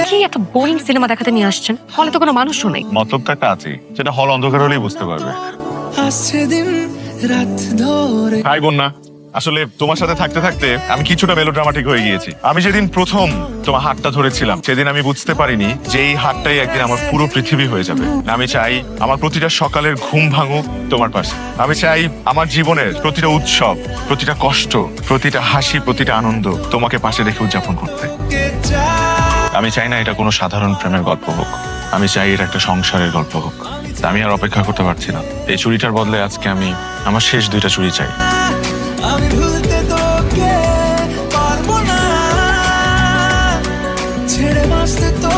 কি একটা boring cinema দেখাতে নিয়ে আসছেন, হলে তো কোনো মানুষও নেই। মতলব তো একটা আছে, সেটা হল অন্ধকার হলেই বুঝতে পারবে। হাই বন্যা, আসলে তোমার সাথে থাকতে থাকতে আমি কিছুটা মেলোড্রামাটিক হয়ে গিয়েছি। আমি যেদিন প্রথম তোমার হাতটা ধরেছিলাম সেদিন আমি বুঝতে পারিনি যে এই হাতটাই একদিন আমার পুরো পৃথিবী হয়ে যাবে। আমি চাই আমার প্রতিটা সকালের ঘুম ভাঙুক তোমার পাশে। আমি চাই আমার জীবনের প্রতিটা উৎসব, প্রতিটা কষ্ট, প্রতিটা হাসি, প্রতিটা আনন্দ তোমাকে পাশে রেখে উদযাপন করতে। আমি চাই না এটা কোনো সাধারণ প্রেমের গল্প হোক, আমি চাই এটা একটা সংসারের গল্প হোক। আমি আর অপেক্ষা করতে পারছি না। এই চুরিটার বদলে আজকে আমি আমার শেষ দুইটা চুরি চাই। আমি ভুলতে তোকে পারবো না, ছেড়ে বাঁচতে তো